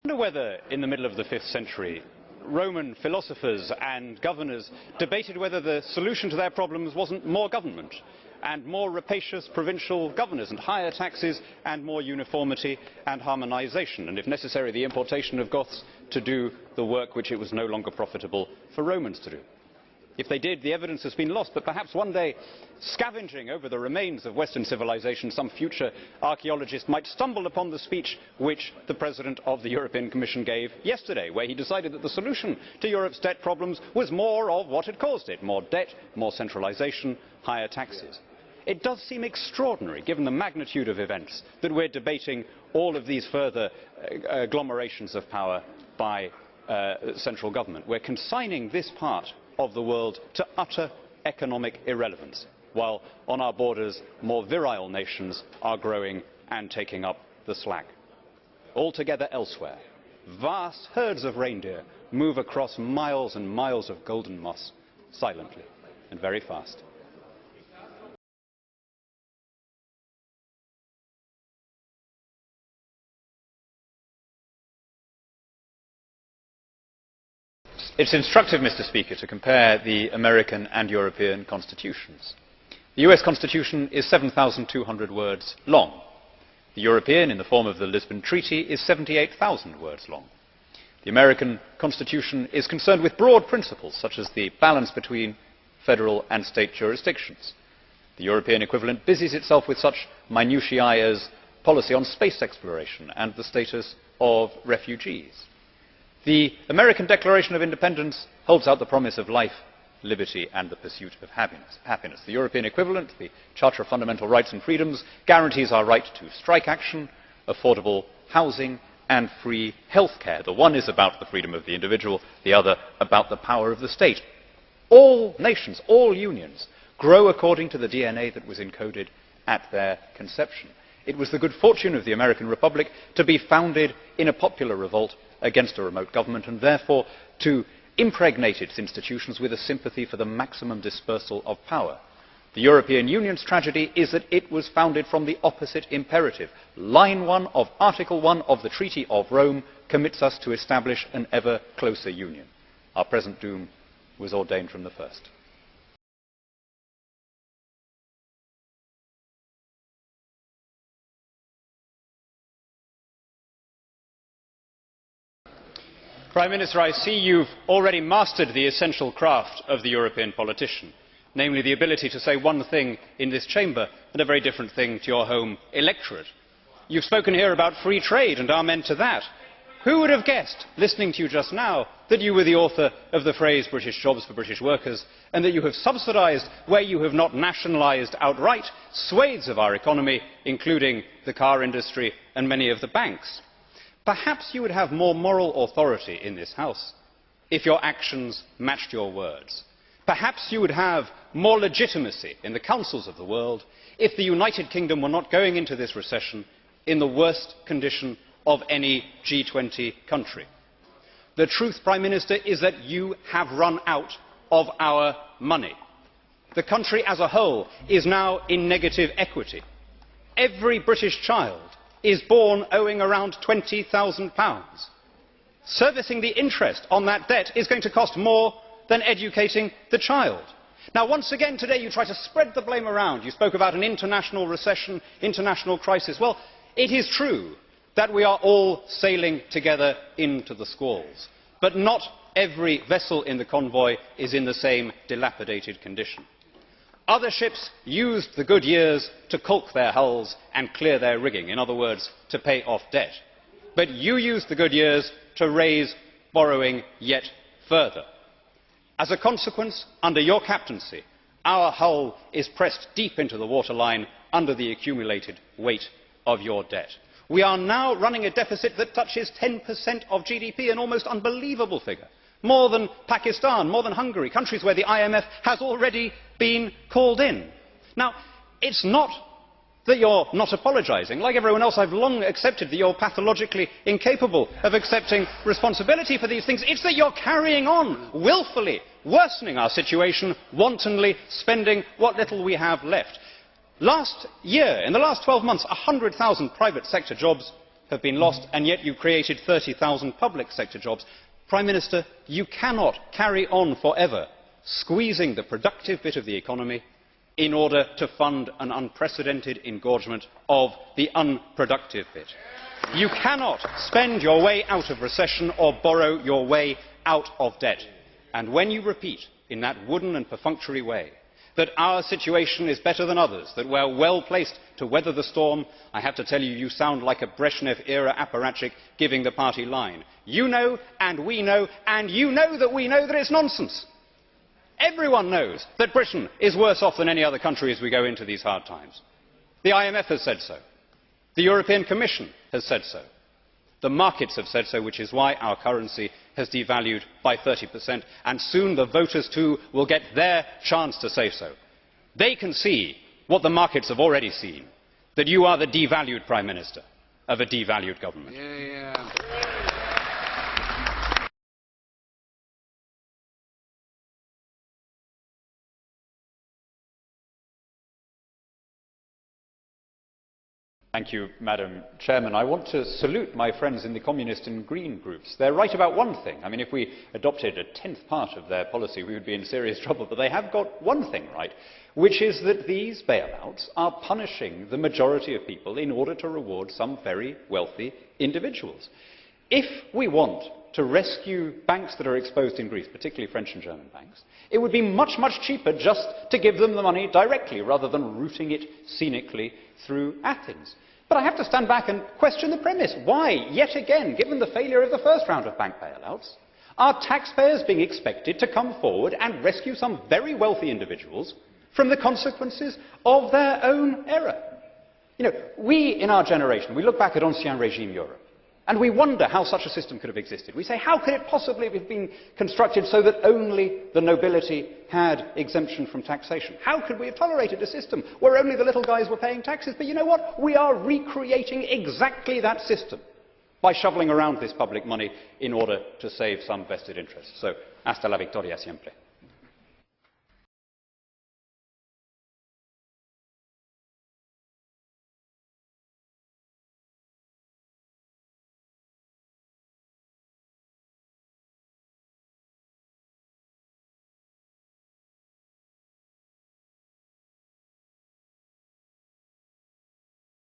I wonder whether, in the middle of the 5th century, Roman philosophers and governors debated whether the solution to their problems wasn't more government and more rapacious provincial governors and higher taxes and more uniformity and harmonisation, and if necessary the importation of Goths to do the work which it was no longer profitable for Romans to do. If they did, the evidence has been lost, but perhaps one day, scavenging over the remains of Western civilization, some future archaeologist might stumble upon the speech which the President of the European Commission gave yesterday, where he decided that the solution to Europe's debt problems was more of what had caused it: more debt, more centralisation, higher taxes. It does seem extraordinary, given the magnitude of events, that we're debating all of these further agglomerations of power by central government. We're consigning this part of the world to utter economic irrelevance, while on our borders more virile nations are growing and taking up the slack. Altogether elsewhere, vast herds of reindeer move across miles and miles of golden moss, silently and very fast. It's instructive, Mr. Speaker, to compare the American and European constitutions. The US Constitution is 7,200 words long. The European, in the form of the Lisbon Treaty, is 78,000 words long. The American Constitution is concerned with broad principles, such as the balance between federal and state jurisdictions. The European equivalent busies itself with such minutiae as policy on space exploration and the status of refugees. The American Declaration of Independence holds out the promise of life, liberty and the pursuit of happiness. The European equivalent, the Charter of Fundamental Rights and Freedoms, guarantees our right to strike action, affordable housing and free health care. The one is about the freedom of the individual, the other about the power of the state. All nations, all unions, grow according to the DNA that was encoded at their conception. It was the good fortune of the American Republic to be founded in a popular revolt against a remote government, and therefore to impregnate its institutions with a sympathy for the maximum dispersal of power. The European Union's tragedy is that it was founded from the opposite imperative. Line 1 of Article 1 of the Treaty of Rome commits us to establish an ever closer union. Our present doom was ordained from the first. Prime Minister, I see you've already mastered the essential craft of the European politician, namely the ability to say one thing in this chamber and a very different thing to your home electorate. You've spoken here about free trade and amen to that. Who would have guessed, listening to you just now, that you were the author of the phrase British jobs for British workers, and that you have subsidised, where you have not nationalised outright, swathes of our economy, including the car industry and many of the banks? Perhaps you would have more moral authority in this House if your actions matched your words. Perhaps you would have more legitimacy in the councils of the world if the United Kingdom were not going into this recession in the worst condition of any G20 country. The truth, Prime Minister, is that you have run out of our money. The country as a whole is now in negative equity. Every British child is born owing around £20,000. Servicing the interest on that debt is going to cost more than educating the child. Now, once again today you try to spread the blame around. You spoke about an international recession, international crisis. Well, it is true that we are all sailing together into the squalls, but not every vessel in the convoy is in the same dilapidated condition. Other ships used the good years to caulk their hulls and clear their rigging, in other words, to pay off debt. But you used the good years to raise borrowing yet further. As a consequence, under your captaincy, our hull is pressed deep into the waterline under the accumulated weight of your debt. We are now running a deficit that touches 10% of GDP, an almost unbelievable figure. More than Pakistan, more than Hungary, countries where the IMF has already been called in. Now, it's not that you're not apologising. Like everyone else, I've long accepted that you're pathologically incapable of accepting responsibility for these things. It's that you're carrying on, willfully worsening our situation, wantonly spending what little we have left. Last year, in the last 12 months, 100,000 private sector jobs have been lost, and yet you created 30,000 public sector jobs. Prime Minister, you cannot carry on forever squeezing the productive bit of the economy in order to fund an unprecedented engorgement of the unproductive bit. You cannot spend your way out of recession or borrow your way out of debt. And when you repeat, in that wooden and perfunctory way, that our situation is better than others, that we are well placed to weather the storm, I have to tell you, you sound like a Brezhnev-era apparatchik giving the party line. You know, and we know, and you know that we know that it's nonsense. Everyone knows that Britain is worse off than any other country as we go into these hard times. The IMF has said so. The European Commission has said so. The markets have said so, which is why our currency has devalued by 30%, and soon the voters too will get their chance to say so. They can see what the markets have already seen, that you are the devalued Prime Minister of a devalued government. Thank you, Madam Chairman. I want to salute my friends in the Communist and Green groups. They're right about one thing. I mean, if we adopted a tenth part of their policy, we would be in serious trouble. But they have got one thing right, which is that these bailouts are punishing the majority of people in order to reward some very wealthy individuals. If we want to rescue banks that are exposed in Greece, particularly French and German banks, it would be much, much cheaper just to give them the money directly, rather than routing it scenically through Athens. But I have to stand back and question the premise. Why, yet again, given the failure of the first round of bank bailouts, are taxpayers being expected to come forward and rescue some very wealthy individuals from the consequences of their own error? You know, we in our generation, we look back at Ancien Régime Europe, and we wonder how such a system could have existed. We say, how could it possibly have been constructed so that only the nobility had exemption from taxation? How could we have tolerated a system where only the little guys were paying taxes? But you know what? We are recreating exactly that system by shoveling around this public money in order to save some vested interests. So, hasta la victoria siempre.